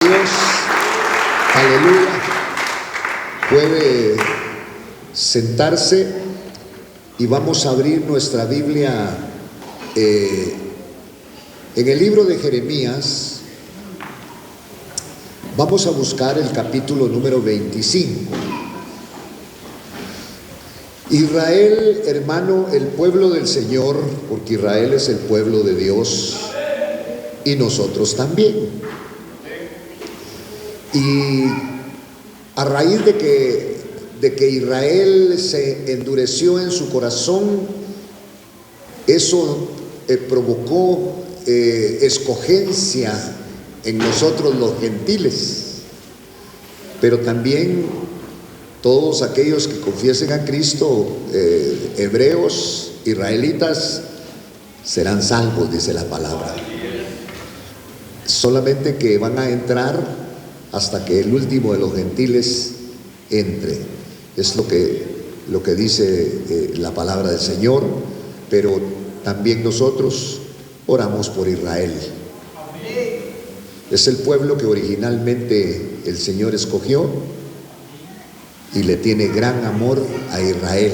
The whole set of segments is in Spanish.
Dios. Aleluya. Puede sentarse y vamos a abrir nuestra Biblia en el libro de Jeremías. Vamos a buscar el capítulo número 25. Israel, hermano, el pueblo del Señor, porque Israel es el pueblo de Dios y nosotros también. Y a raíz de que Israel se endureció en su corazón, eso provocó escogencia en nosotros los gentiles, pero también todos aquellos que confiesen a Cristo, hebreos, israelitas, serán salvos, dice la palabra. Solamente que van a entrar hasta que el último de los gentiles entre. Es lo que dice la palabra del Señor, pero también nosotros oramos por Israel. Es el pueblo que originalmente el Señor escogió y le tiene gran amor a Israel,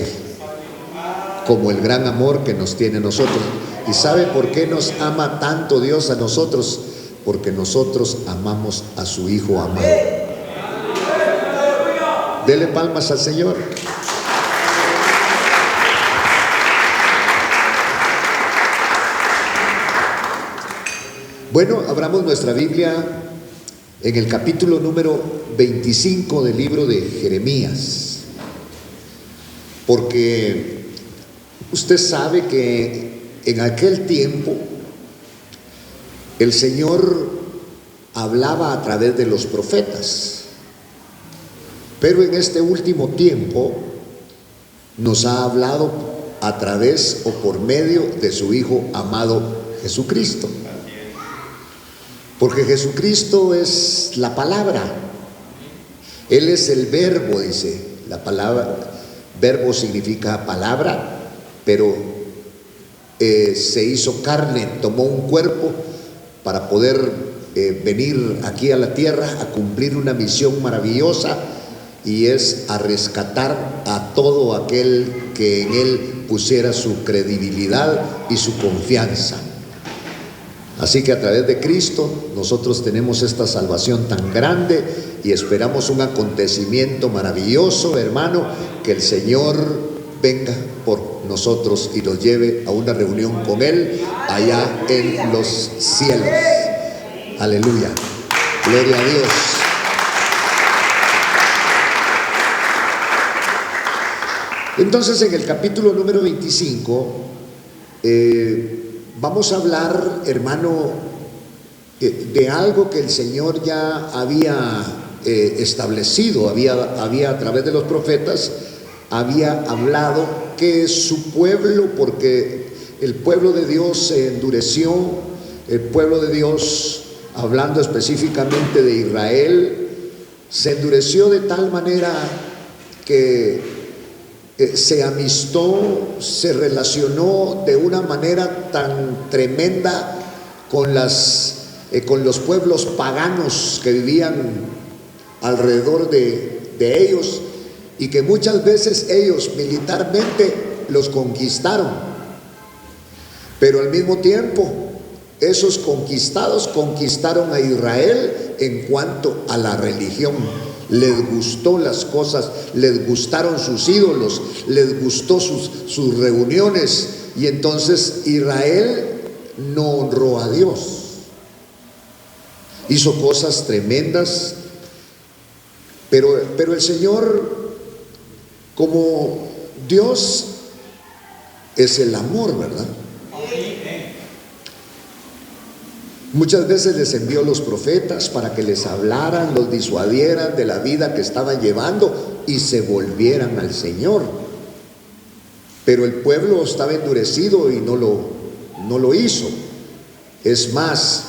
como el gran amor que nos tiene a nosotros. ¿Y sabe por qué nos ama tanto Dios a nosotros? Porque nosotros amamos a su Hijo amado. Dele palmas al Señor. Bueno, abramos nuestra Biblia en el capítulo número 25 del libro de Jeremías, porque usted sabe que en aquel tiempo el Señor hablaba a través de los profetas, pero en este último tiempo nos ha hablado a través o por medio de su Hijo amado Jesucristo. Porque Jesucristo es la palabra. Él es el verbo, dice la palabra. Verbo significa palabra, pero se hizo carne, tomó un cuerpo para poder venir aquí a la tierra a cumplir una misión maravillosa, y es a rescatar a todo aquel que en Él pusiera su credibilidad y su confianza. Así que a través de Cristo nosotros tenemos esta salvación tan grande y esperamos un acontecimiento maravilloso, hermano, que el Señor venga por nosotros y nos lleve a una reunión con Él allá en los cielos. Aleluya. Gloria a Dios. Entonces, en el capítulo número 25, vamos a hablar, hermano, de algo que el Señor ya había establecido, había a través de los profetas, había hablado que su pueblo, porque el pueblo de Dios se endureció, el pueblo de Dios, hablando específicamente de Israel, se endureció de tal manera que se amistó, se relacionó de una manera tan tremenda con los pueblos paganos que vivían alrededor de ellos, y que muchas veces ellos militarmente los conquistaron, pero al mismo tiempo esos conquistados conquistaron a Israel en cuanto a la religión. Les gustó las cosas, les gustaron sus ídolos, les gustó sus reuniones, y entonces Israel no honró a Dios. Hizo cosas tremendas, pero el Señor, como Dios es el amor, ¿verdad? Muchas veces les envió los profetas para que les hablaran, los disuadieran de la vida que estaban llevando y se volvieran al Señor. Pero el pueblo estaba endurecido y no lo hizo. Es más,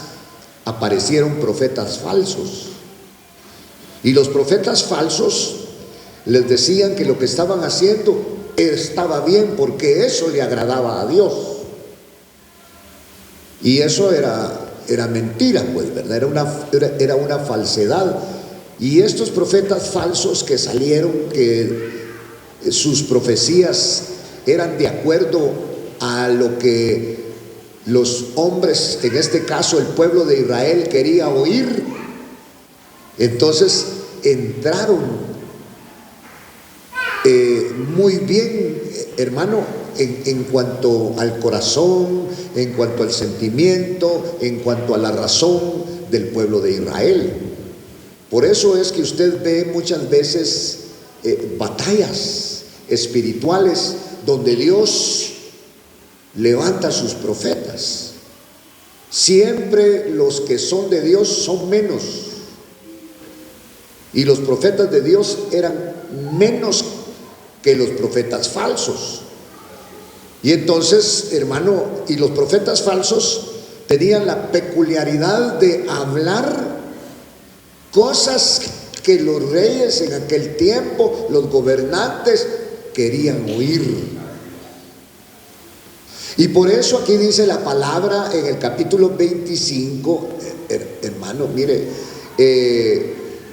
aparecieron profetas falsos. Y los profetas falsos les decían que lo que estaban haciendo estaba bien, porque eso le agradaba a Dios. Y eso era era mentira, pues, ¿verdad? Era una falsedad. Y estos profetas falsos que salieron, que sus profecías eran de acuerdo a lo que los hombres, en este caso el pueblo de Israel, quería oír, entonces entraron muy bien, hermano, en cuanto al corazón, en cuanto al sentimiento, en cuanto a la razón del pueblo de Israel. Por eso es que usted ve muchas veces batallas espirituales donde Dios levanta a sus profetas. Siempre los que son de Dios son menos, y los profetas de Dios eran menos que los profetas falsos. Y entonces, hermano, y los profetas falsos tenían la peculiaridad de hablar cosas que los reyes en aquel tiempo, los gobernantes, querían oír. Y por eso aquí dice la palabra en el capítulo 25, hermano, mire,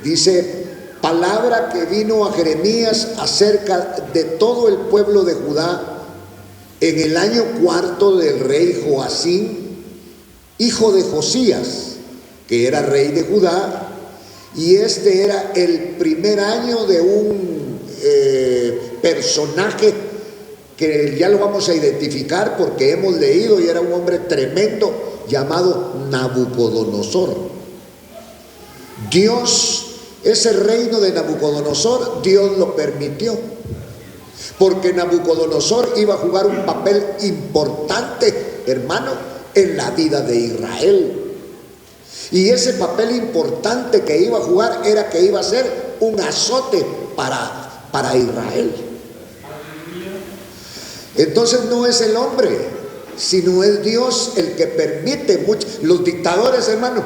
dice: palabra que vino a Jeremías acerca de todo el pueblo de Judá en el año 4 del rey Joacim, hijo de Josías, que era rey de Judá, y este era el primer año de un personaje que ya lo vamos a identificar porque hemos leído, y era un hombre tremendo llamado Nabucodonosor. Dios, ese reino de Nabucodonosor, Dios lo permitió, porque Nabucodonosor iba a jugar un papel importante, hermano, en la vida de Israel. Y ese papel importante que iba a jugar era que iba a ser un azote para Israel. Entonces no es el hombre, sino es Dios el que permite mucho. Los dictadores, hermano,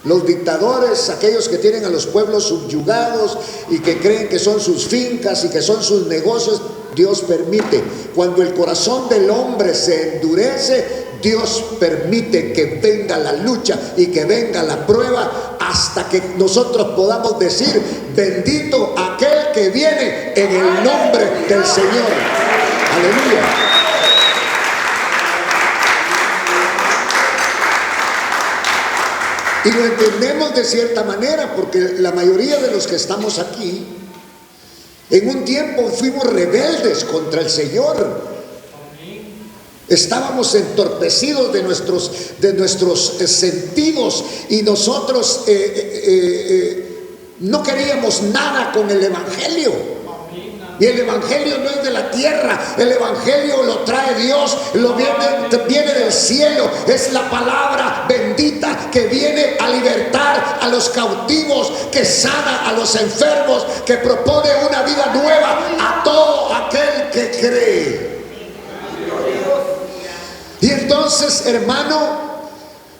los dictadores, aquellos que tienen a los pueblos subyugados y que creen que son sus fincas y que son sus negocios, Dios permite. Cuando el corazón del hombre se endurece, Dios permite que venga la lucha y que venga la prueba hasta que nosotros podamos decir: bendito aquel que viene en el nombre del Señor. Aleluya. Y lo entendemos de cierta manera, porque la mayoría de los que estamos aquí, en un tiempo fuimos rebeldes contra el Señor. Estábamos entorpecidos de nuestros sentidos, y nosotros no queríamos nada con el Evangelio. Y el Evangelio no es de la tierra, el Evangelio lo trae Dios, viene del cielo. Es la palabra bendita que viene a libertar a los cautivos, que sana a los enfermos, que propone una vida nueva a todo aquel que cree. Y entonces, hermano,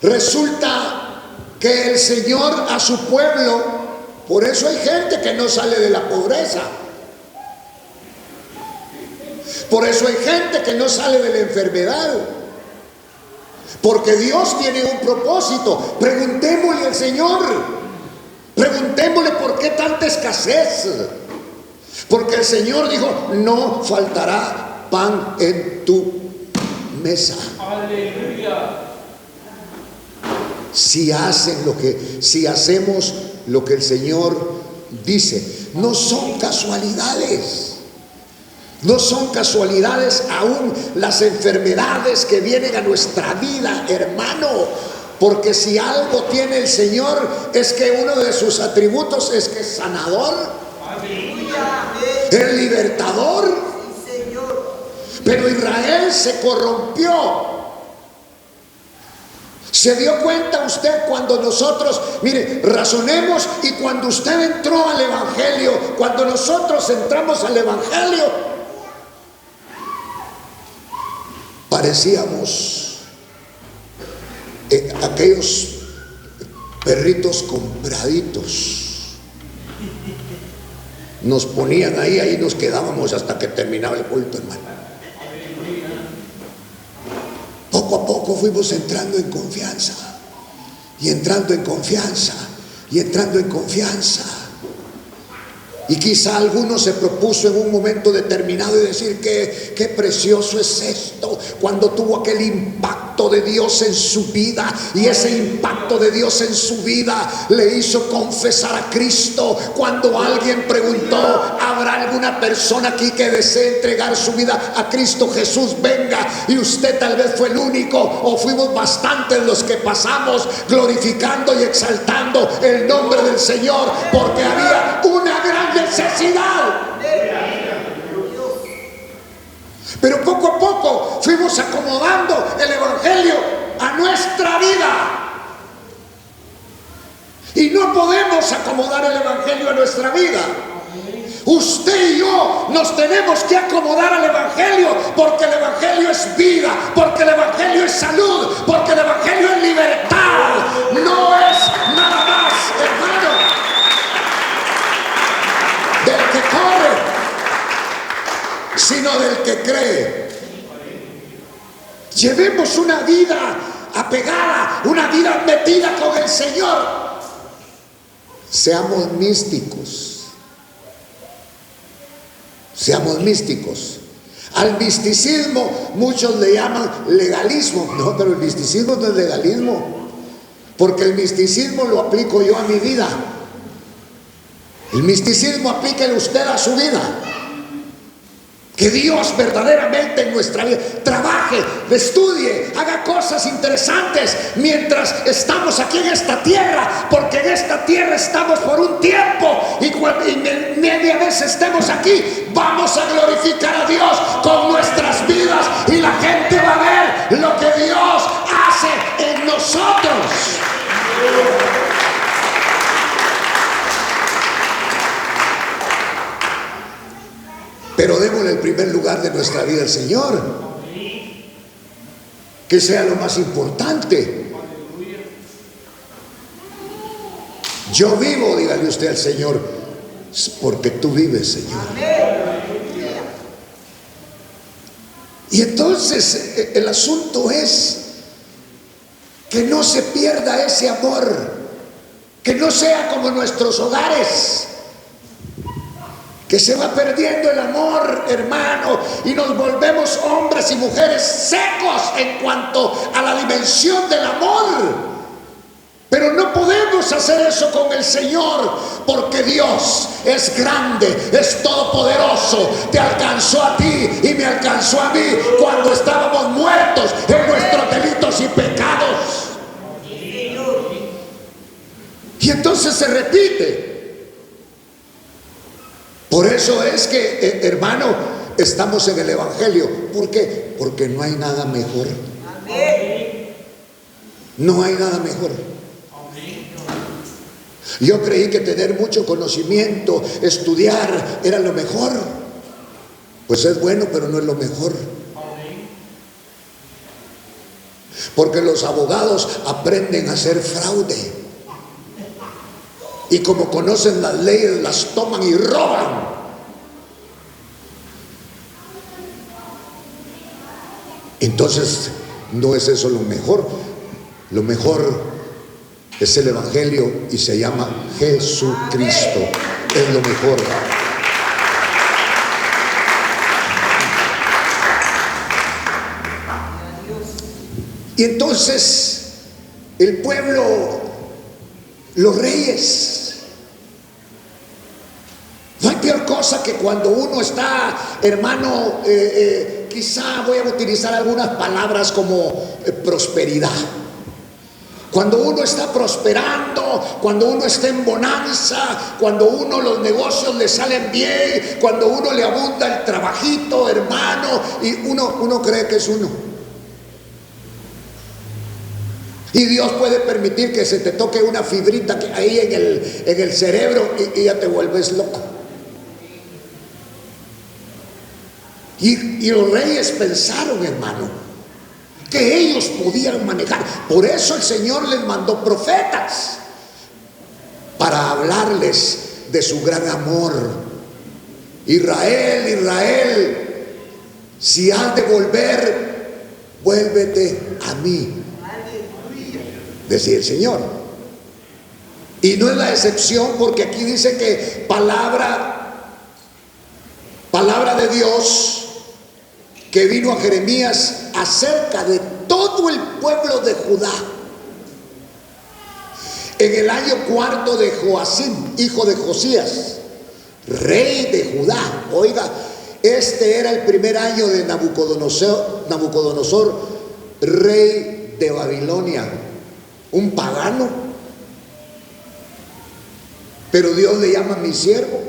resulta que el Señor a su pueblo, por eso hay gente que no sale de la pobreza. Por eso hay gente que no sale de la enfermedad, porque Dios tiene un propósito. Preguntémosle al Señor, preguntémosle por qué tanta escasez. Porque el Señor dijo: no faltará pan en tu mesa. Aleluya. Si hacemos lo que el Señor dice. No son casualidades. No son casualidades aún las enfermedades que vienen a nuestra vida, hermano. Porque si algo tiene el Señor, es que uno de sus atributos es que es sanador, el libertador. Pero Israel se corrompió. ¿Se dio cuenta usted cuando nosotros, mire, razonemos, y cuando usted entró al Evangelio, cuando nosotros entramos al Evangelio, parecíamos aquellos perritos compraditos? Nos ponían ahí nos quedábamos hasta que terminaba el culto, hermano. Poco a poco fuimos entrando en confianza. y entrando en confianza, y entrando en confianza. Y quizá alguno se propuso en un momento determinado y decir que qué precioso es esto, cuando tuvo aquel impacto de Dios en su vida, y ese impacto de Dios en su vida le hizo confesar a Cristo. Cuando alguien preguntó, ¿habrá alguna persona aquí que desee entregar su vida a Cristo Jesús? Venga. Y usted tal vez fue el único, o fuimos bastantes los que pasamos glorificando y exaltando el nombre del Señor, porque había una gran necesidad. Pero poco a poco fuimos acomodando el evangelio a nuestra vida, y no podemos acomodar el evangelio a nuestra vida. Usted y yo nos tenemos que acomodar al evangelio, porque el evangelio es vida, porque el evangelio es salud, porque el evangelio es libertad. No es nada más, hermano, del que corre, sino del que cree. Llevemos una vida apegada, una vida metida con el Señor. Seamos místicos. Seamos místicos. Al misticismo muchos le llaman legalismo. No, pero el misticismo no es legalismo, porque el misticismo lo aplico yo a mi vida. El misticismo aplíquele usted a su vida. Que Dios verdaderamente en nuestra vida trabaje, estudie, haga cosas interesantes mientras estamos aquí en esta tierra, porque en esta tierra estamos por un tiempo, y media vez estemos aquí, vamos a glorificar a Dios con nuestras vidas, y la gente va a ver lo que Dios hace en nosotros. Pero démosle el primer lugar de nuestra vida al Señor, que sea lo más importante. Yo vivo, dígale usted al Señor, porque tú vives, Señor. Y entonces el asunto es que no se pierda ese amor, que no sea como nuestros hogares, que se va perdiendo el amor, hermano, y nos volvemos hombres y mujeres secos en cuanto a la dimensión del amor. Pero no podemos hacer eso con el Señor, porque Dios es grande, es todopoderoso. Te alcanzó a ti y me alcanzó a mí cuando estábamos muertos en nuestros delitos y pecados. Y entonces se repite. Por eso es que, hermano, estamos en el evangelio. ¿Por qué? Porque no hay nada mejor. No hay nada mejor. Yo creí que tener mucho conocimiento, estudiar, era lo mejor. Pues es bueno, pero no es lo mejor. Porque los abogados aprenden a hacer fraude. Y como conocen las leyes, las toman y roban. Entonces, no es eso lo mejor. Lo mejor es el evangelio, y se llama Jesucristo. Es lo mejor. Y entonces el pueblo, los reyes, no hay peor cosa que cuando uno está, hermano, quizá voy a utilizar algunas palabras como prosperidad. Cuando uno está prosperando, cuando uno está en bonanza, cuando uno los negocios le salen bien, cuando uno le abunda el trabajito, hermano, y uno cree que es uno. Y Dios puede permitir que se te toque una fibrita que ahí en el cerebro, y ya te vuelves loco. Y los reyes pensaron, hermano, que ellos podían manejar. Por eso el Señor les mandó profetas para hablarles de su gran amor. Israel, Israel, si has de volver, vuélvete a mí. decía el Señor. Y no es la excepción, porque aquí dice que palabra de Dios que vino a Jeremías acerca de todo el pueblo de Judá. En el año 4 de Joacim, hijo de Josías, rey de Judá. Oiga, este era el primer año de Nabucodonosor, rey de Babilonia, un pagano. Pero Dios le llama mi siervo.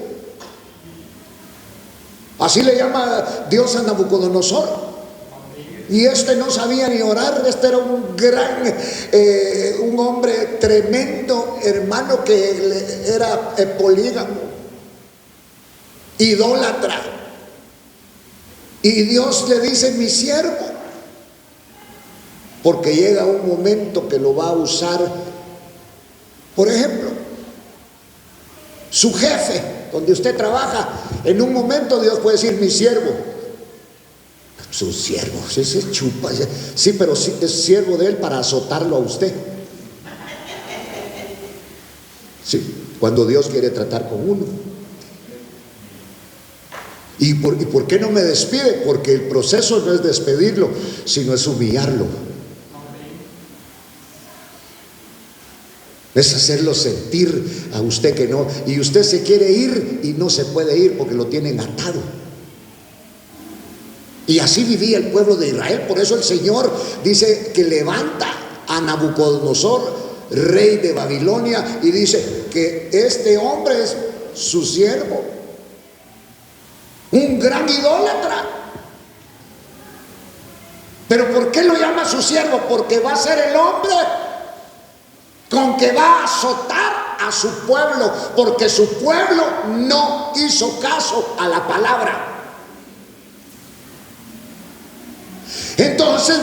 Así le llama Dios a Nabucodonosor. Y este no sabía ni orar. Este era un hombre tremendo, hermano, que era polígamo, idólatra. Y Dios le dice mi siervo, porque llega un momento que lo va a usar. Por ejemplo, su jefe, donde usted trabaja, en un momento Dios puede decir mi siervo. Su siervo, ese chupa, sí, pero sí es siervo de él para azotarlo a usted. Sí, cuando Dios quiere tratar con uno. ¿Y por qué no me despide? Porque el proceso no es despedirlo, sino es humillarlo. Es hacerlo sentir a usted que no. Y usted se quiere ir y no se puede ir porque lo tienen atado. Y así vivía el pueblo de Israel. Por eso el Señor dice que levanta a Nabucodonosor, rey de Babilonia, y dice que este hombre es su siervo, un gran idólatra. ¿Pero por qué lo llama su siervo? Porque va a ser el hombre con que va a azotar a su pueblo, porque su pueblo no hizo caso a la palabra. Entonces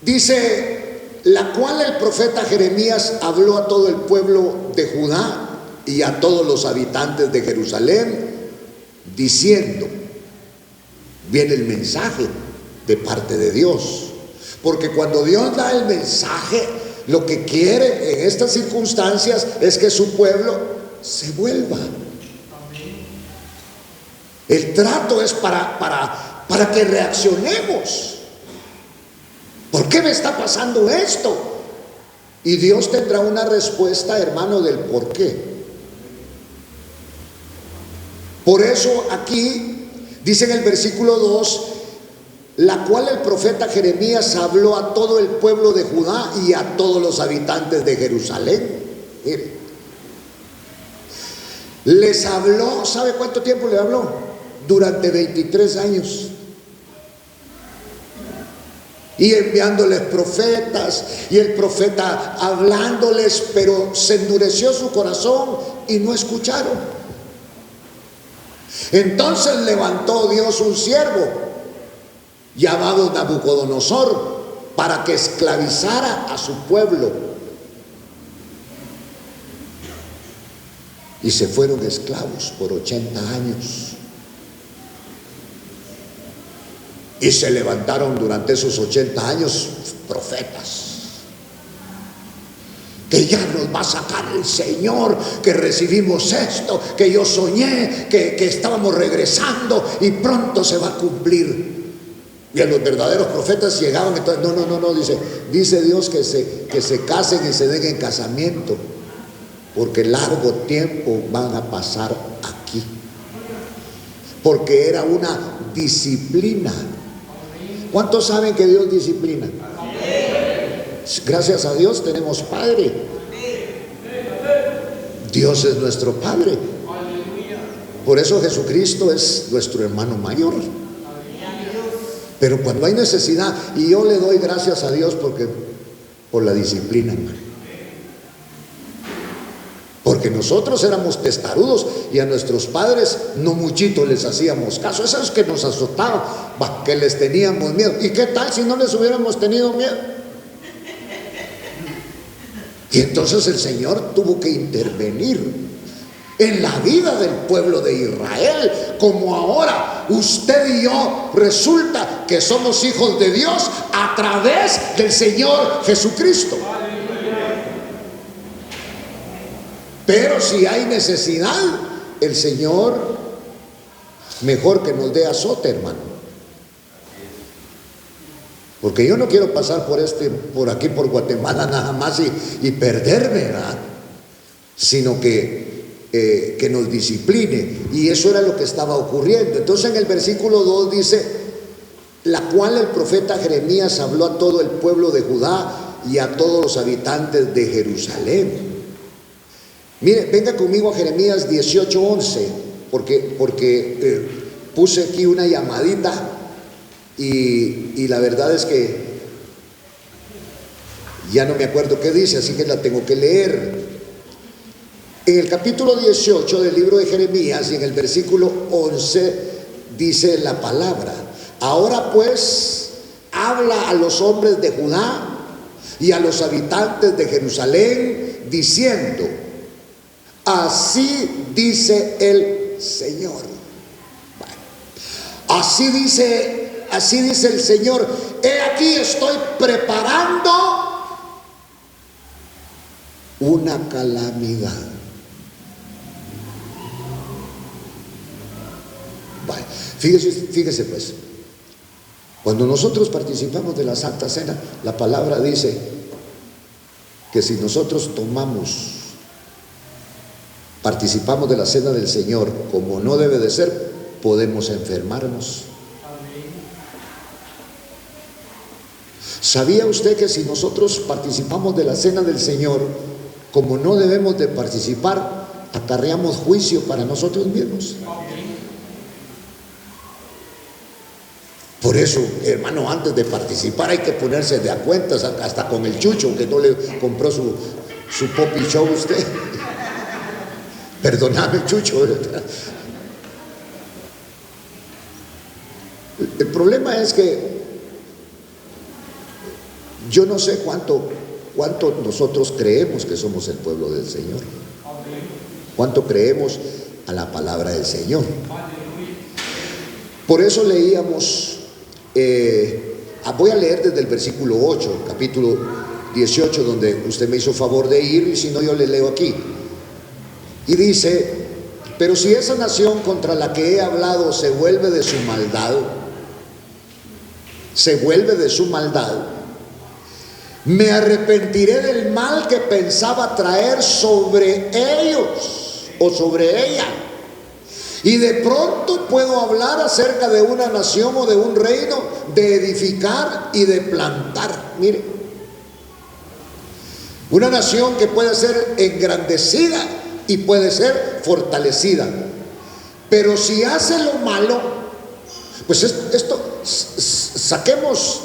dice, la cual el profeta Jeremías habló a todo el pueblo de Judá y a todos los habitantes de Jerusalén, diciendo, viene el mensaje de parte de Dios, porque cuando Dios da el mensaje, lo que quiere en estas circunstancias es que su pueblo se vuelva. El trato es para que reaccionemos. ¿Por qué me está pasando esto? Y Dios tendrá una respuesta, hermano, del por qué. Por eso aquí dice en el versículo 2, la cual el profeta Jeremías habló a todo el pueblo de Judá y a todos los habitantes de Jerusalén. Les habló, ¿sabe cuánto tiempo le habló? Durante 23 años. Y enviándoles profetas, y el profeta hablándoles, pero se endureció su corazón y no escucharon. Entonces levantó Dios un siervo llamado Nabucodonosor para que esclavizara a su pueblo. Y se fueron esclavos por 80 años. Y se levantaron durante esos 80 años profetas. Que ya nos va a sacar el Señor, que recibimos esto, que yo soñé, que estábamos regresando y pronto se va a cumplir. Y a los verdaderos profetas llegaban, entonces, no, dice Dios que se casen y se den en casamiento, porque largo tiempo van a pasar aquí. Porque era una disciplina. ¿Cuántos saben que Dios disciplina? Gracias a Dios tenemos Padre. Dios es nuestro Padre. Por eso Jesucristo es nuestro hermano mayor. Pero cuando hay necesidad, y yo le doy gracias a Dios por la disciplina, hermano. Porque nosotros éramos testarudos y a nuestros padres no muchito les hacíamos caso. Esos que nos azotaban, que les teníamos miedo. ¿Y qué tal si no les hubiéramos tenido miedo? Y entonces el Señor tuvo que intervenir. en la vida del pueblo de Israel, como ahora usted y yo resulta que somos hijos de Dios a través del Señor Jesucristo. Pero si hay necesidad, el Señor mejor que nos dé azote, hermano. Porque yo no quiero pasar por aquí, por Guatemala nada más y perderme, ¿verdad? Sino que nos discipline. Y eso era lo que estaba ocurriendo. Entonces en el versículo 2 dice: la cual el profeta Jeremías habló a todo el pueblo de Judá y a todos los habitantes de Jerusalén. Mire, venga conmigo a Jeremías 18:11, porque puse aquí una llamadita y la verdad es que ya no me acuerdo qué dice, así que la tengo que leer. En el capítulo 18 del libro de Jeremías y en el versículo 11 dice la palabra: ahora pues habla a los hombres de Judá y a los habitantes de Jerusalén diciendo: así dice el Señor. Bueno, así dice el Señor: he aquí estoy preparando una calamidad. Bueno, fíjese pues, cuando nosotros participamos de la Santa Cena, la palabra dice que si nosotros participamos de la cena del Señor como no debe de ser, podemos enfermarnos. ¿Sabía usted que si nosotros participamos de la cena del Señor como no debemos de participar, acarreamos juicio para nosotros mismos? Por eso, hermano, antes de participar hay que ponerse de a cuentas, hasta con el Chucho, que no le compró su Poppy Show a usted. Perdóname, Chucho, ¿verdad? El problema es que yo no sé cuánto nosotros creemos que somos el pueblo del Señor. Cuánto creemos a la palabra del Señor. Por eso leíamos, voy a leer desde el versículo 8, capítulo 18, donde usted me hizo favor de ir, y si no yo le leo aquí. Y dice: pero si esa nación contra la que he hablado se vuelve de su maldad, me arrepentiré del mal que pensaba traer sobre ellos o sobre ella. Y de pronto puedo hablar acerca de una nación o de un reino, de edificar y de plantar. Mire, una nación que puede ser engrandecida y puede ser fortalecida. Pero si hace lo malo, pues saquemos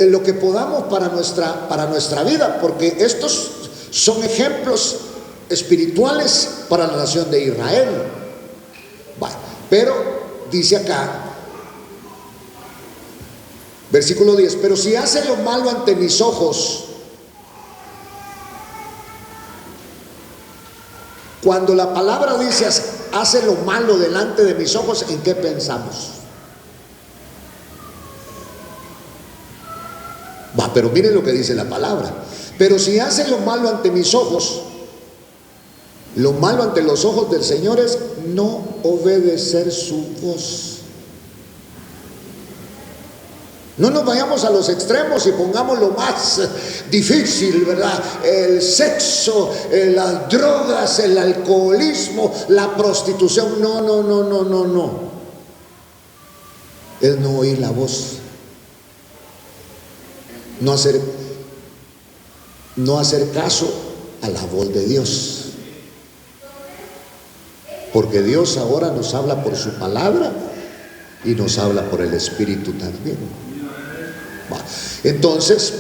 lo que podamos para nuestra vida, porque estos son ejemplos espirituales para la nación de Israel. Bueno, pero dice acá, versículo 10: pero si hace lo malo ante mis ojos. Cuando la palabra dice hace lo malo delante de mis ojos, ¿en qué pensamos? Pero miren lo que dice la palabra: pero si hace lo malo ante mis ojos. Lo malo ante los ojos del Señor es no obedecer su voz. No nos vayamos a los extremos y pongamos lo más difícil, ¿verdad? El sexo, las drogas, el alcoholismo, la prostitución. No. Es no oír la voz. No hacer caso a la voz de Dios. Porque Dios ahora nos habla por su palabra y nos habla por el Espíritu también. Entonces,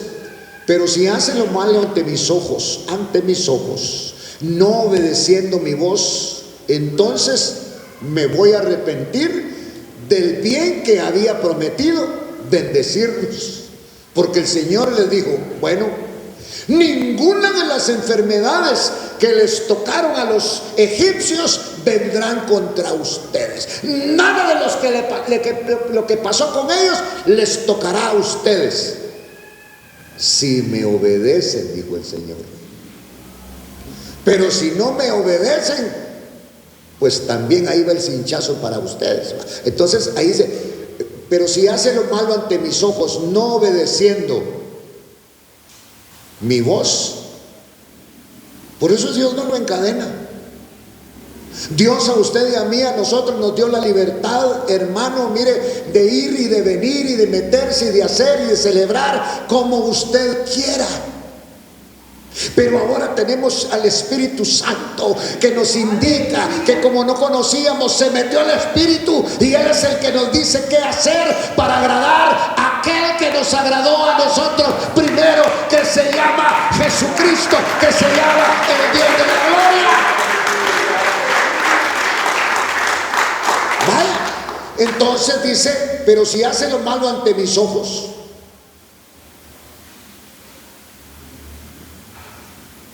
pero si hace lo malo ante mis ojos, no obedeciendo mi voz, entonces me voy a arrepentir del bien que había prometido bendecirlos. Porque el Señor les dijo: bueno, ninguna de las enfermedades que les tocaron a los egipcios vendrán contra ustedes. Nada de lo que pasó con ellos les tocará a ustedes, si me obedecen, dijo el Señor. Pero si no me obedecen, pues también ahí va el cinchazo para ustedes. Entonces ahí dice: pero si hacen lo malo ante mis ojos, no obedeciendo mi voz. Por eso Dios no lo encadena. Dios a usted y a mí, a nosotros nos dio la libertad, hermano, mire, de ir y de venir y de meterse y de hacer y de celebrar como usted quiera. Pero ahora tenemos al Espíritu Santo que nos indica que, como no conocíamos, se metió el Espíritu y Él es el que nos dice qué hacer para agradar a aquel que nos agradó a nosotros primero, que se llama Jesucristo, que se llama el Dios de la gloria. ¿Vale? Entonces dice: pero si hace lo malo ante mis ojos.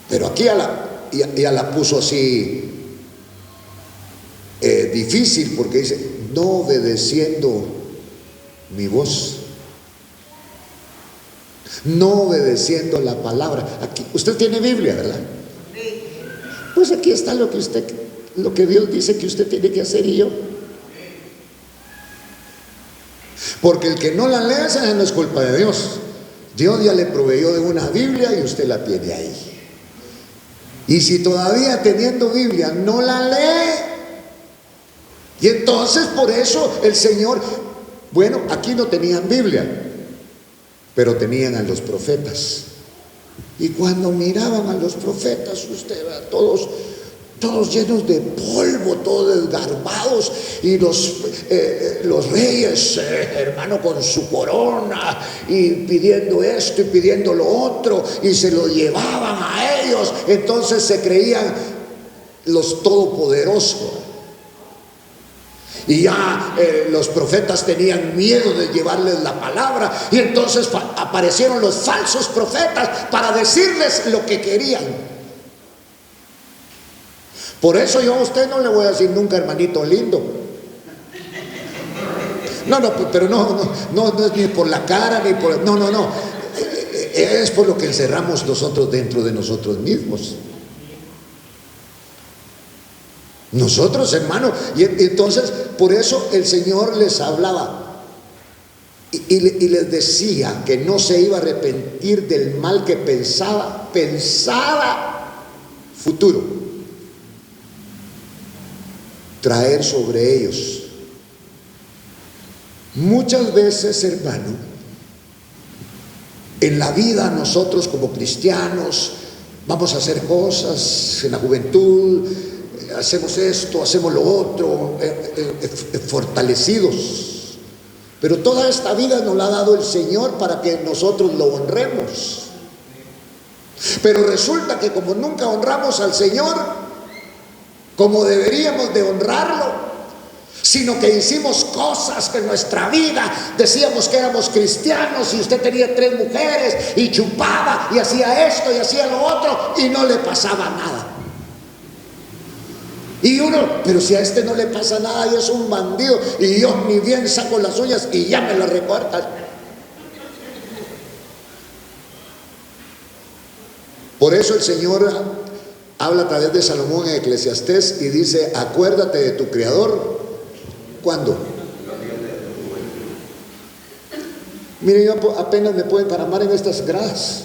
Pero aquí ya la puso así difícil, porque dice: no obedeciendo mi voz, no obedeciendo la palabra. Aquí, usted tiene Biblia, ¿verdad? Pues aquí está lo que Dios dice que usted tiene que hacer y yo. Porque el que no la lee, esa no es culpa de Dios. Dios ya le proveyó de una Biblia y usted la tiene ahí. Y si todavía teniendo Biblia no la lee, y entonces por eso el Señor, bueno, aquí no tenían Biblia, pero tenían a los profetas. Y cuando miraban a los profetas, usted va, todos llenos de polvo, todos desgarbados, y los reyes, hermano, con su corona y pidiendo esto y pidiendo lo otro, y se lo llevaban a ellos. Entonces se creían los todopoderosos, y ya los profetas tenían miedo de llevarles la palabra, y entonces aparecieron los falsos profetas para decirles lo que querían. Por eso yo a usted no le voy a decir nunca hermanito lindo. No, pero no es ni por la cara, ni por... No. Es por lo que encerramos nosotros dentro de nosotros mismos. Nosotros, hermano. Y entonces, por eso el Señor les hablaba y les decía que no se iba a arrepentir del mal que pensaba futuro traer sobre ellos. Muchas veces, hermano, en la vida nosotros como cristianos vamos a hacer cosas en la juventud, hacemos esto, hacemos lo otro, fortalecidos. Pero toda esta vida nos la ha dado el Señor para que nosotros lo honremos. Pero resulta que como nunca honramos al Señor como deberíamos de honrarlo, sino que hicimos cosas que en nuestra vida decíamos que éramos cristianos, y usted tenía 3 mujeres y chupaba y hacía esto y hacía lo otro y no le pasaba nada. Y uno, pero si a este no le pasa nada y es un bandido, y yo ni bien saco las uñas y ya me las recortan. Por eso el Señor habla a través de Salomón en Eclesiastés y dice: acuérdate de tu Creador. ¿Cuándo? Mire, yo apenas me puedo encaramar en estas gradas.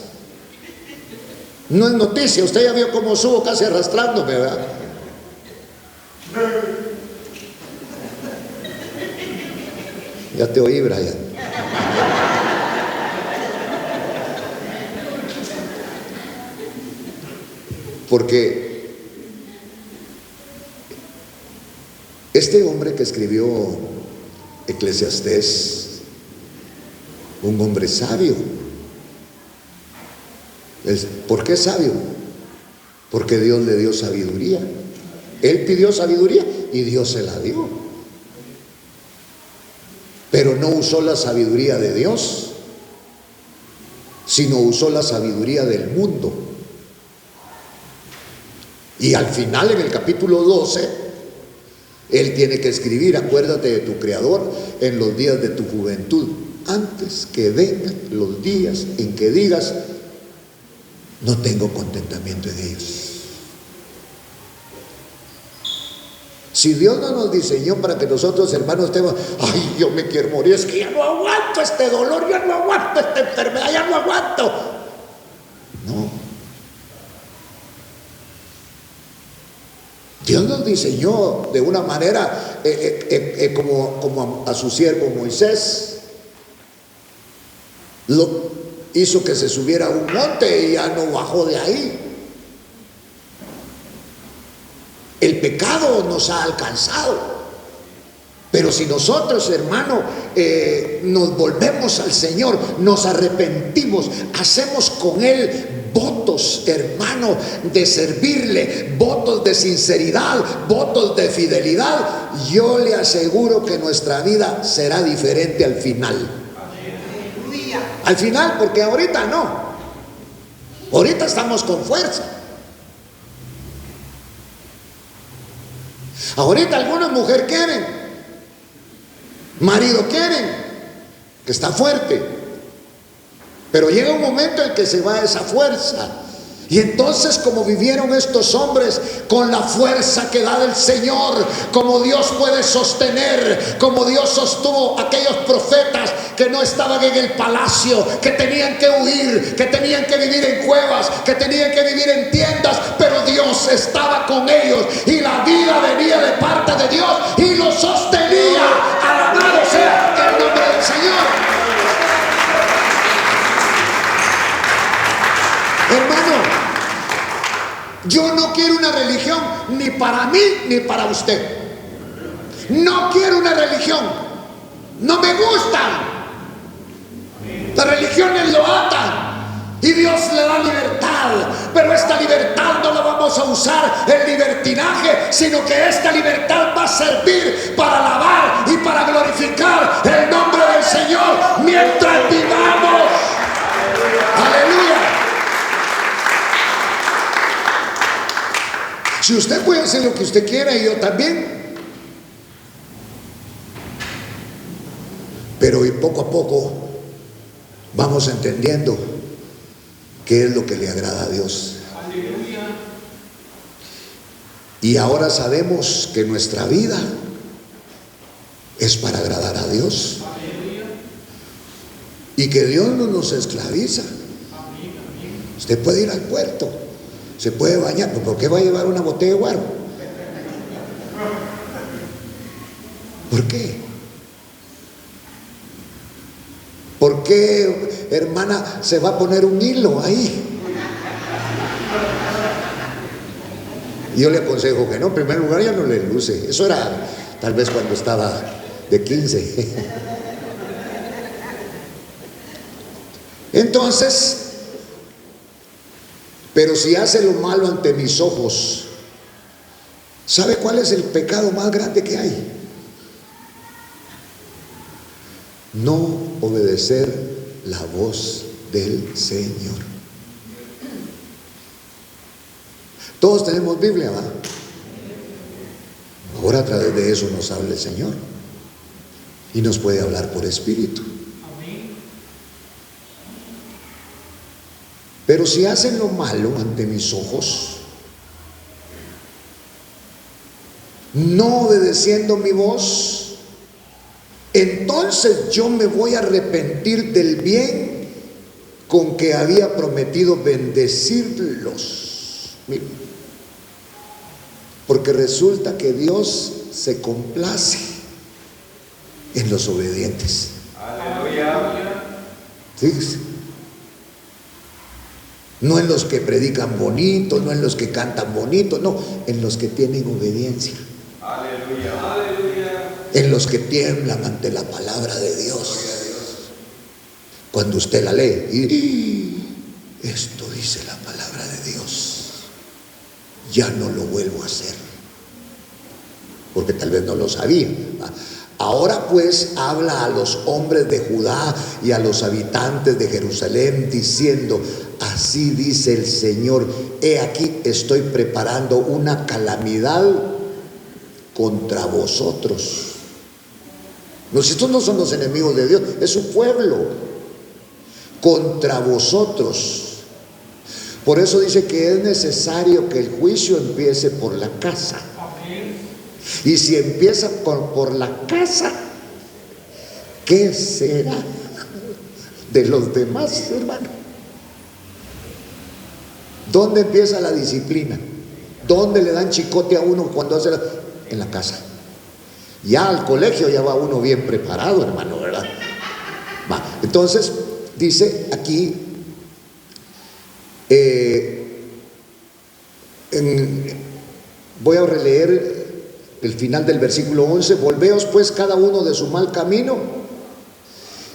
No es noticia, usted ya vio cómo subo casi arrastrándome, ¿verdad? Ya te oí, Brian. Porque este hombre que escribió Eclesiastés, un hombre sabio. ¿Por qué sabio? Porque Dios le dio sabiduría. Él pidió sabiduría y Dios se la dio. Pero no usó la sabiduría de Dios, sino usó la sabiduría del mundo. Y al final, en el capítulo 12, él tiene que escribir: acuérdate de tu Creador en los días de tu juventud, antes que vengan los días en que digas: no tengo contentamiento en ellos. Si Dios no nos diseñó para que nosotros, hermanos, estemos: ay, yo me quiero morir, es que ya no aguanto este dolor, ya no aguanto esta enfermedad, ya no aguanto. No. Dios nos diseñó de una manera como a su siervo Moisés. Lo hizo que se subiera a un monte y ya no bajó de ahí. El pecado nos ha alcanzado, pero si nosotros, hermano, nos volvemos al Señor, nos arrepentimos, hacemos con Él votos, hermano, de servirle, votos de sinceridad, votos de fidelidad, yo le aseguro que nuestra vida será diferente al final. Al final, porque ahorita no. Ahorita estamos con fuerza. Ahorita algunas mujeres quieren, marido quieren, que está fuerte. Pero llega un momento en que se va esa fuerza. Y entonces, como vivieron estos hombres con la fuerza que da del Señor, como Dios puede sostener, como Dios sostuvo a aquellos profetas que no estaban en el palacio, que tenían que huir, que tenían que vivir en cuevas, que tenían que vivir en tiendas, pero Dios estaba con ellos y la vida venía de parte de Dios y los sostenía. Alabado sea el nombre del Señor. Hermano, yo no quiero una religión ni para mí ni para usted. No quiero una religión. No me gustan. Las religiones lo atan y Dios le da libertad, pero esta libertad no la vamos a usar en libertinaje, sino que esta libertad va a servir para alabar y para glorificar el nombre del Señor mientras vivamos. Aleluya. Si usted puede hacer lo que usted quiera y yo también, pero poco a poco vamos entendiendo qué es lo que le agrada a Dios. Y ahora sabemos que nuestra vida es para agradar a Dios y que Dios no nos esclaviza. Usted puede ir al puerto, se puede bañar, ¿por qué va a llevar una botella de guaro? ¿Por qué? ¿Por qué, hermana, se va a poner un hilo ahí? Yo le aconsejo que no, en primer lugar ya no le luce. Eso era tal vez cuando estaba de 15. Entonces, pero si hace lo malo ante mis ojos, ¿sabe cuál es el pecado más grande que hay? No obedecer la voz del Señor. Todos tenemos Biblia, ¿va? Ahora a través de eso nos habla el Señor y nos puede hablar por espíritu. Pero si hacen lo malo ante mis ojos, no obedeciendo mi voz, entonces yo me voy a arrepentir del bien con que había prometido bendecirlos. Mira, porque resulta que Dios se complace en los obedientes. Aleluya. Fíjese. No en los que predican bonito, no en los que cantan bonito, no, en los que tienen obediencia. Aleluya. Aleluya. En los que tiemblan ante la palabra de Dios. Cuando usted la lee y esto dice la palabra de Dios, ya no lo vuelvo a hacer, porque tal vez no lo sabía. Ahora pues habla a los hombres de Judá y a los habitantes de Jerusalén, diciendo: así dice el Señor, he aquí estoy preparando una calamidad contra vosotros. Estos no son los enemigos de Dios, es su pueblo, contra vosotros. Por eso dice que es necesario que el juicio empiece por la casa. Y si empieza por la casa, ¿qué será de los demás, hermano? ¿Dónde empieza la disciplina? ¿Dónde le dan chicote a uno cuando hace en la casa? Ya al colegio ya va uno bien preparado, hermano, ¿verdad? Entonces dice aquí voy a releer el final del versículo 11: volveos pues cada uno de su mal camino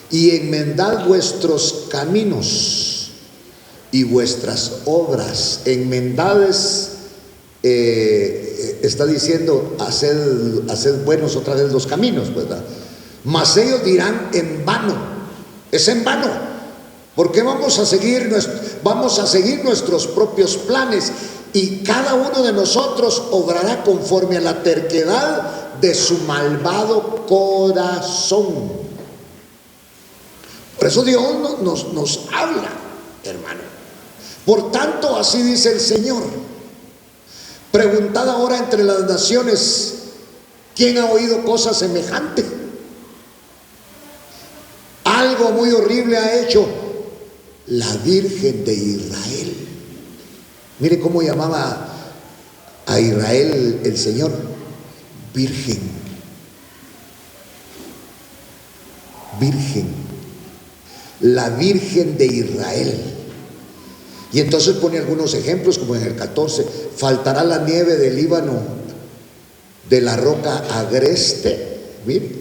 y enmendad vuestros caminos y vuestras obras. Enmendades, está diciendo haced buenos otra vez los caminos, ¿verdad? Mas ellos dirán: en vano, es en vano, porque vamos a seguir nuestros propios planes, y cada uno de nosotros obrará conforme a la terquedad de su malvado corazón. Por eso Dios nos habla, hermano. Por tanto, así dice el Señor: preguntad ahora entre las naciones, ¿quién ha oído cosa semejante? Algo muy horrible ha hecho la Virgen de Israel. Mire cómo llamaba a Israel el Señor: virgen. Virgen. La Virgen de Israel. Y entonces pone algunos ejemplos, como en el 14: faltará la nieve del Líbano, de la roca agreste, mire,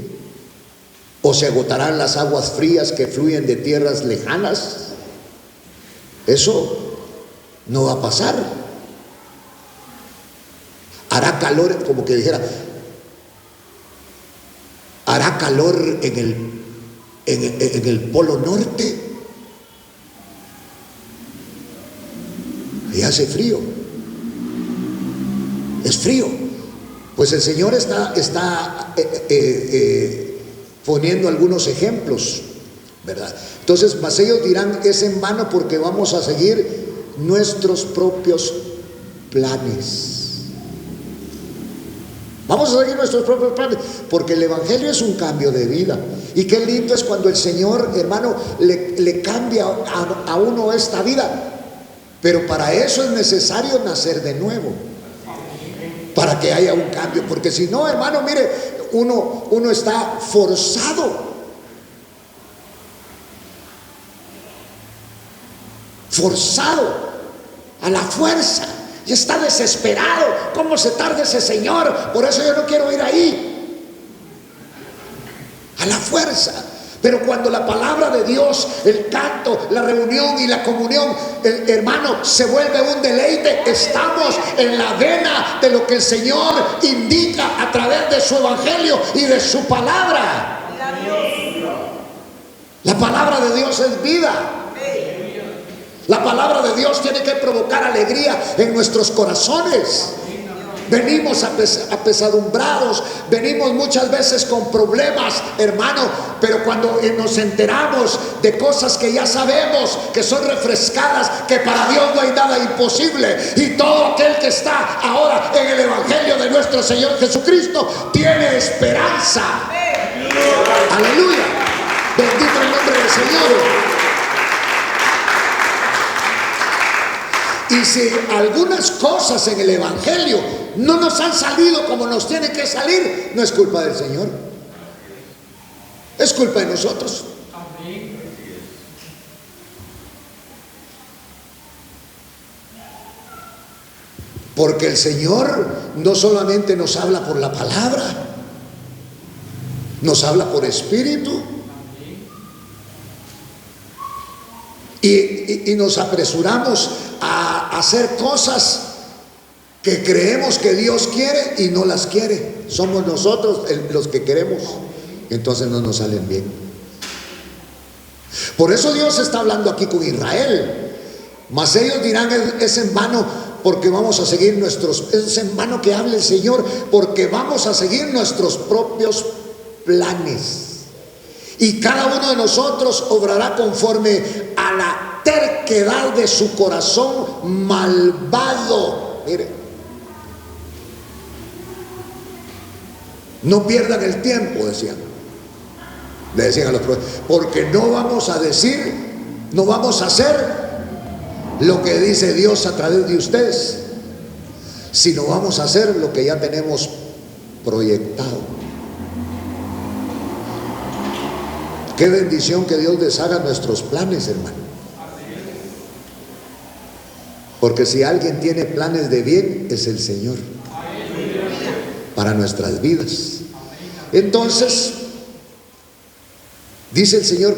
o se agotarán las aguas frías que fluyen de tierras lejanas. Eso no va a pasar. Hará calor, como que dijera, hará calor en el polo norte y hace frío. Es frío. Pues el Señor está poniendo algunos ejemplos, ¿verdad? Entonces, mas ellos dirán: es en vano, porque vamos a seguir nuestros propios planes. Vamos a seguir nuestros propios planes, porque el Evangelio es un cambio de vida. Y qué lindo es cuando el Señor, hermano, le cambia a uno esta vida. Pero para eso es necesario nacer de nuevo, para que haya un cambio. Porque si no, hermano, mire, uno está forzado a la fuerza, y está desesperado. ¿Cómo se tarda ese señor? Por eso yo no quiero ir ahí. A la fuerza. Pero cuando la palabra de Dios, el canto, la reunión y la comunión, hermano, se vuelve un deleite, estamos en la vena de lo que el Señor indica a través de su evangelio y de su palabra. La palabra de Dios es vida. La palabra de Dios tiene que provocar alegría en nuestros corazones. Venimos apesadumbrados, venimos muchas veces con problemas, hermano, pero cuando nos enteramos de cosas que ya sabemos que son refrescadas, que para Dios no hay nada imposible, y todo aquel que está ahora en el evangelio de nuestro Señor Jesucristo tiene esperanza. Aleluya, bendito el nombre del Señor. Y si algunas cosas en el evangelio no nos han salido como nos tienen que salir, no es culpa del Señor, es culpa de nosotros. Porque el Señor no solamente nos habla por la palabra, nos habla por espíritu. Y nos apresuramos a hacer cosas que creemos que Dios quiere y no las quiere. Somos nosotros los que queremos entonces no nos salen bien. Por eso Dios está hablando aquí con Israel. Mas ellos dirán: es en vano, porque vamos a seguir es en vano que hable el Señor, porque vamos a seguir nuestros propios planes. Y cada uno de nosotros obrará conforme a la terquedad de su corazón malvado. Mire, no pierdan el tiempo, decían. Le decían a los profetas, porque no vamos a decir, no vamos a hacer lo que dice Dios a través de ustedes, sino vamos a hacer lo que ya tenemos proyectado. Qué bendición que Dios deshaga nuestros planes, hermano. Porque si alguien tiene planes de bien, es el Señor para nuestras vidas. Entonces, dice el Señor: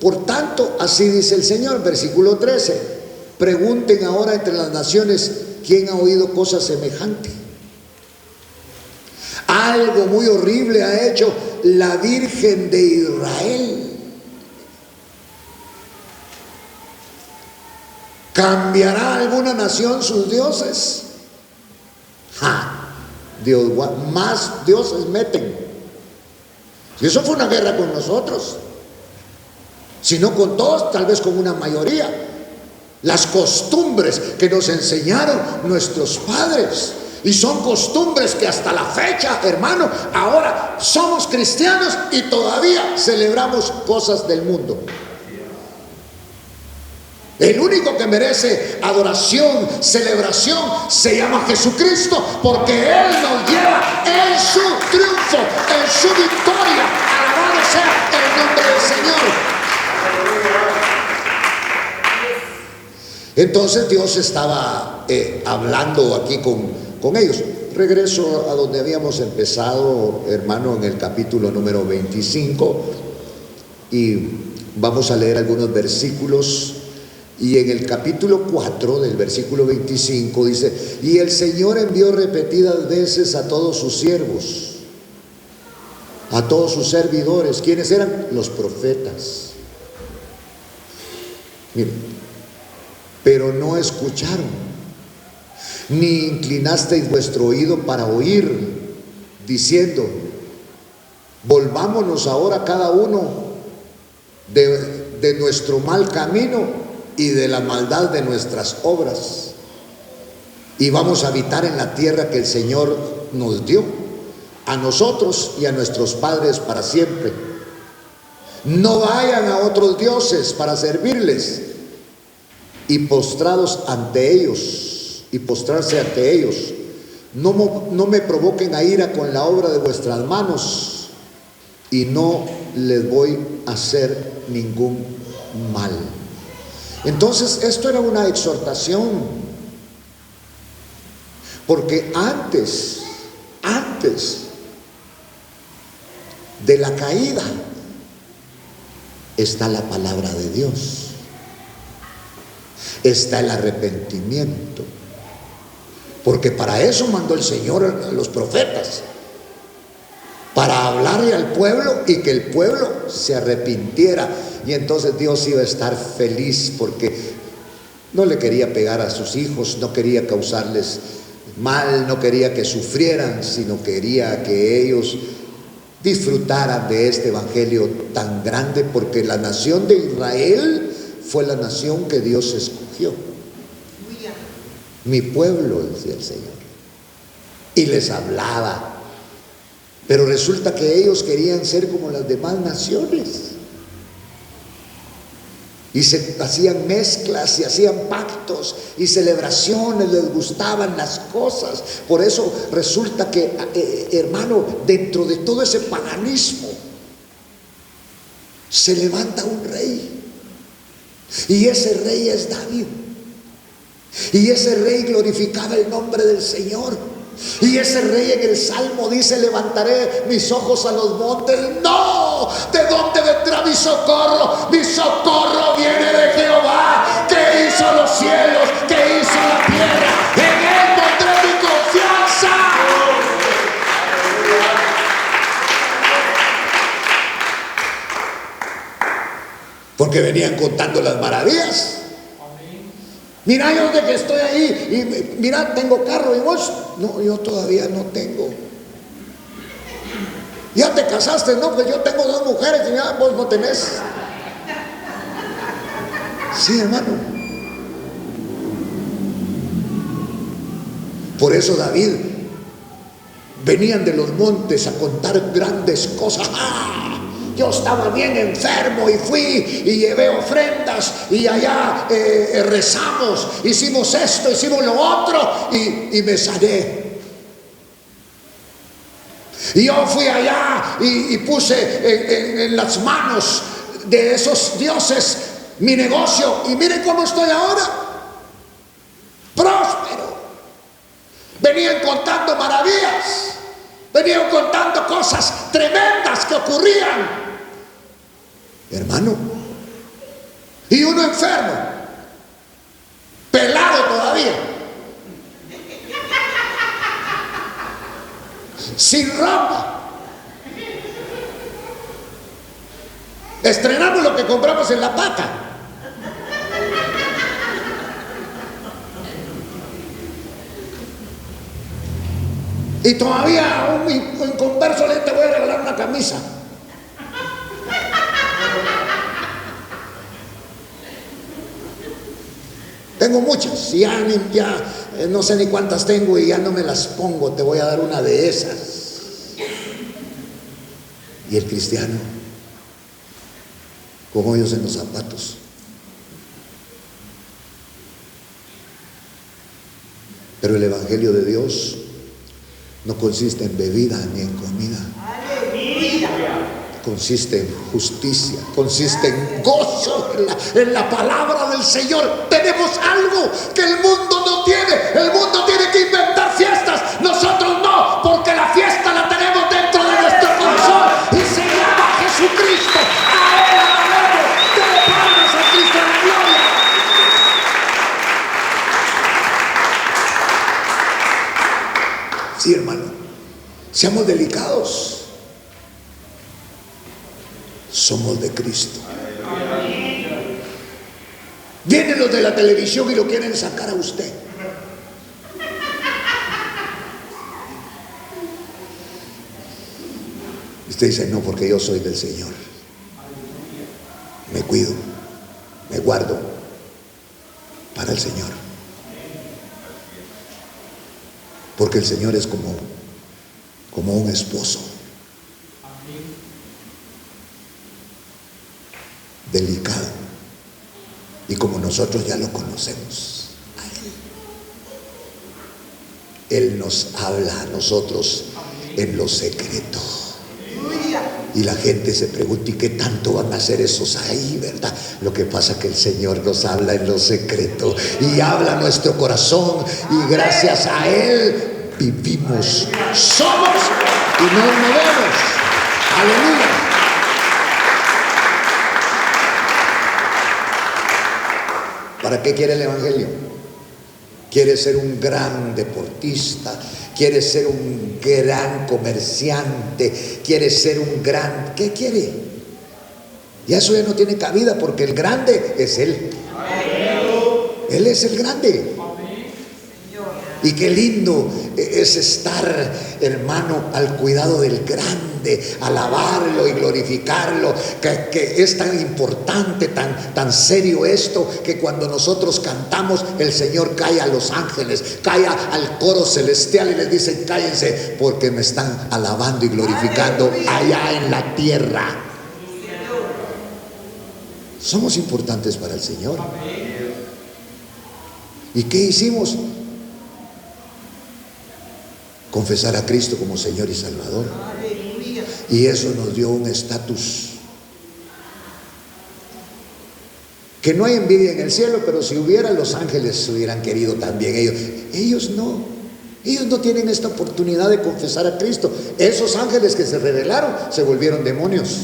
por tanto, así dice el Señor, versículo 13: pregunten ahora entre las naciones, ¿quién ha oído cosa semejante? Algo muy horrible ha hecho la Virgen de Israel. ¿Cambiará alguna nación sus dioses? Dios, más dioses meten. Si eso fue una guerra con nosotros, si no con todos, tal vez con una mayoría. Las costumbres que nos enseñaron nuestros padres, y son costumbres que hasta la fecha, hermano, ahora somos cristianos y todavía celebramos cosas del mundo. El único que merece adoración, celebración, se llama Jesucristo, porque Él nos lleva en su triunfo, en su victoria. Alabado sea el nombre del Señor. Entonces Dios estaba hablando aquí con ellos. Regreso a donde habíamos empezado, hermano, en el capítulo número 25, y vamos a leer algunos versículos. Y en el capítulo 4 del versículo 25 dice: y el Señor envió repetidas veces a todos sus siervos, a todos sus servidores. ¿Quiénes eran? Los profetas. Miren, pero no escucharon, ni inclinasteis vuestro oído para oír, diciendo: volvámonos ahora cada uno de nuestro mal camino y de la maldad de nuestras obras, y vamos a habitar en la tierra que el Señor nos dio, a nosotros y a nuestros padres para siempre. No vayan a otros dioses para servirles y postrados ante ellos, y postrarse ante ellos. No me provoquen a ira con la obra de vuestras manos, y no les voy a hacer ningún mal. Entonces, esto era una exhortación, porque antes de la caída está la palabra de Dios, está el arrepentimiento, porque para eso mandó el Señor a los profetas, para hablarle al pueblo y que el pueblo se arrepintiera. Y entonces Dios iba a estar feliz, porque no le quería pegar a sus hijos, no quería causarles mal, no quería que sufrieran, sino quería que ellos disfrutaran de este evangelio tan grande, porque la nación de Israel fue la nación que Dios escogió. Mi pueblo, decía el Señor, y les hablaba. Pero resulta que ellos querían ser como las demás naciones, y se hacían mezclas y hacían pactos y celebraciones, les gustaban las cosas. Por eso resulta que, hermano, dentro de todo ese paganismo se levanta un rey, y ese rey es David, y ese rey glorificaba el nombre del Señor. Y ese rey en el Salmo dice: levantaré mis ojos a los montes. No, ¿de dónde vendrá mi socorro? Mi socorro viene de Jehová, que hizo los cielos, que hizo la tierra. En Él pondré mi confianza. porque venían contando las maravillas. Mira, yo de que estoy ahí, y mira, tengo carro, y vos, no, yo todavía no tengo. Ya te casaste, no, pues yo tengo 2 mujeres y ya vos no tenés. Sí, hermano. Por eso David venían de los montes a contar grandes cosas. ¡Ah! Yo estaba bien enfermo y fui y llevé ofrendas y allá rezamos, hicimos esto, hicimos lo otro y me sané. Y yo fui allá y puse en las manos de esos dioses mi negocio y miren cómo estoy ahora, próspero. Venían contando maravillas, venían contando cosas tremendas que ocurrían, hermano. Y uno enfermo, pelado todavía, sin ropa. Estrenamos lo que compramos en la paca. Y todavía a un inconverso le te voy a regalar una camisa. Tengo muchas, ya no sé ni cuántas tengo y ya no me las pongo, te voy a dar una de esas. Y el cristiano, con hoyos en los zapatos. Pero el evangelio de Dios no consiste en bebida ni en comida. Consiste en justicia, consiste en gozo en la palabra del Señor. Tenemos algo que el mundo no tiene. El mundo tiene que inventar fiestas, nosotros no, porque la fiesta la tenemos dentro de nuestro corazón y se llama Jesucristo. A Él alabemos, dele palmas a Cristo en la gloria. Sí, hermano, seamos delicados. Somos de Cristo. Vienen los de la televisión y lo quieren sacar a usted. Usted dice, no, porque yo soy del Señor. Me cuido, me guardo para el Señor. Porque el Señor es como un esposo. Delicado, y como nosotros ya lo conocemos a Él nos habla a nosotros en lo secreto, y la gente se pregunta, ¿y qué tanto van a hacer esos ahí, verdad? Lo que pasa es que el Señor nos habla en lo secreto y habla a nuestro corazón, y gracias a Él vivimos, somos y nos movemos. Aleluya. ¿Para qué quiere el evangelio? Quiere ser un gran deportista, quiere ser un gran comerciante, quiere ser un gran... ¿Qué quiere? Y eso ya no tiene cabida, porque el grande es Él. Él es el grande. Y qué lindo es estar, hermano, al cuidado del grande, alabarlo y glorificarlo, que es tan importante, tan serio esto, que cuando nosotros cantamos, el Señor calla a los ángeles, calla al coro celestial y les dice, cállense, porque me están alabando y glorificando allá en la tierra. Somos importantes para el Señor. ¿Y qué hicimos? Confesar a Cristo como Señor y Salvador. Y eso nos dio un estatus. Que no hay envidia en el cielo, pero si hubiera, los ángeles hubieran querido también. Ellos no. Ellos no tienen esta oportunidad de confesar a Cristo. Esos ángeles que se rebelaron se volvieron demonios.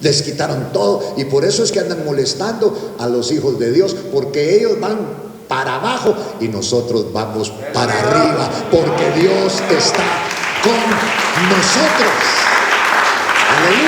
Les quitaron todo, y por eso es que andan molestando a los hijos de Dios, porque ellos van para abajo y nosotros vamos para arriba, porque Dios está con nosotros. Aleluya.